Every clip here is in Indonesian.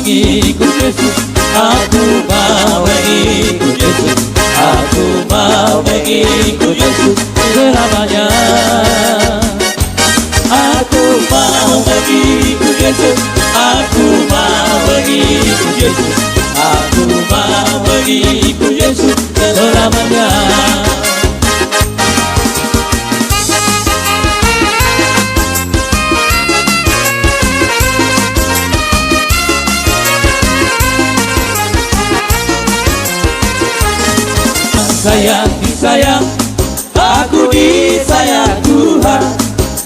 mengikut Yesus, aku mau mengikut Yesus, aku mau mengikut Yesus selamanya. Aku mau mengikut Yesus, aku mau mengikut Yesus, aku mau mengikut Yesus selamanya. Sayang disayang, aku disayang Tuhan,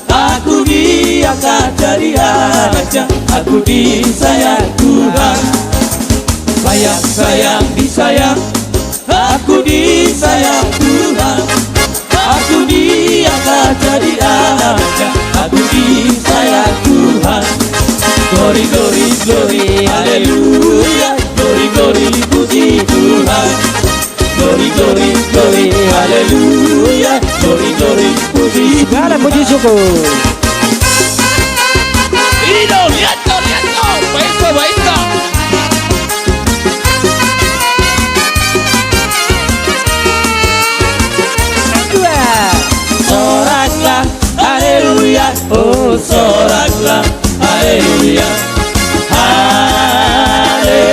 aku diangkat jadi anaknya, aku disayang Tuhan. Sayang sayang disayang, aku disayang Tuhan, aku diangkat jadi anaknya, aku disayang Tuhan. Glory glory glory, haleluya, glory glory puji Tuhan. Glory, glory, glory, haleluya. Glory, glory, puji. Segala puji syukur. Lihat, lihat, baik, baik. Soraklah, haleluya. Oh, soraklah, haleluya. Haleluya.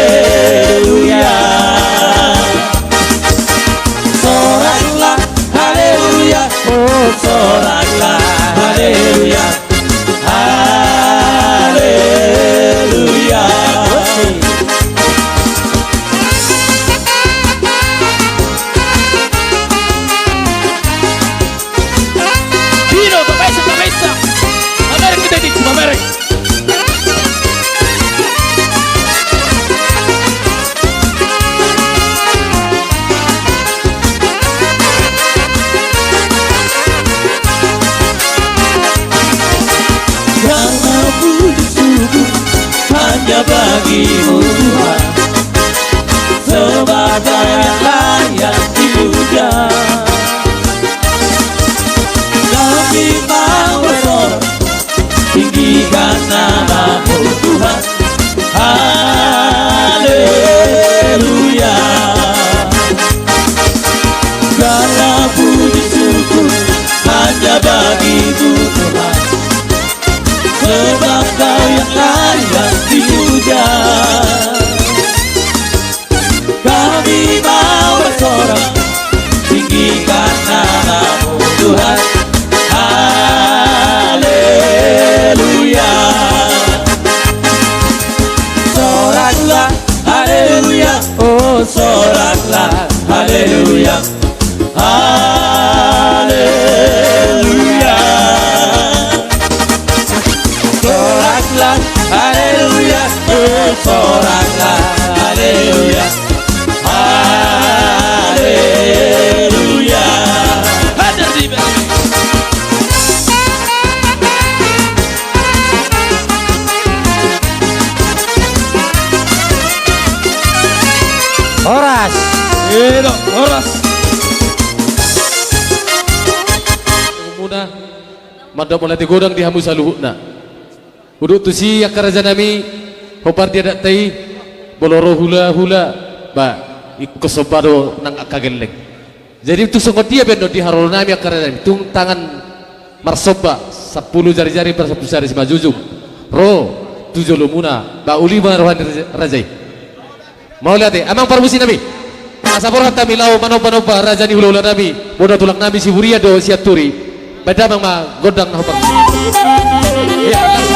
Soraklah, haleluya. Oh, soraklah, haleluya. Haleluya. Pino, cabeza. Mamerek kita dik, mamerek. Karena puji syukur hanya bagimu Tuhan, sebagai yang layak dipuja. Kami mau bersorak, tinggikan namamu Tuhan. Haleluya. Karena puji syukur hanya bagimu Tuhan, sebab kau yang layak dipuja. Kami mau bersorak, tinggikan namamu Tuhan. Haleluya. Soraklah, haleluya. Oh, soraklah, haleluya. Haleluya. Soraklah, haleluya. Oh, soraklah, haleluya. Haleluya. Hadir di belakang. Horas. Itu, horas. Muna, madam mulai digodang di hamu saluhna. Uduk tu si akaraja nami, hopar dia dak tai, boloro hula, ba ikut sobado nang akagelek. Jadi tu songot dia bendo di harul nami akaraja nami, tung tangan marsoba 10 jari-jari per 10 jari sima jujung. Ro 7 lumuna, ba ulima rohani rajai. Mau lihat deh, amang permusi nabi. Asapor hatta milau manoba rajani hula nabi, boda tulang nabi si Buria do siaturi. Beda mang ma godang hopar. Ya.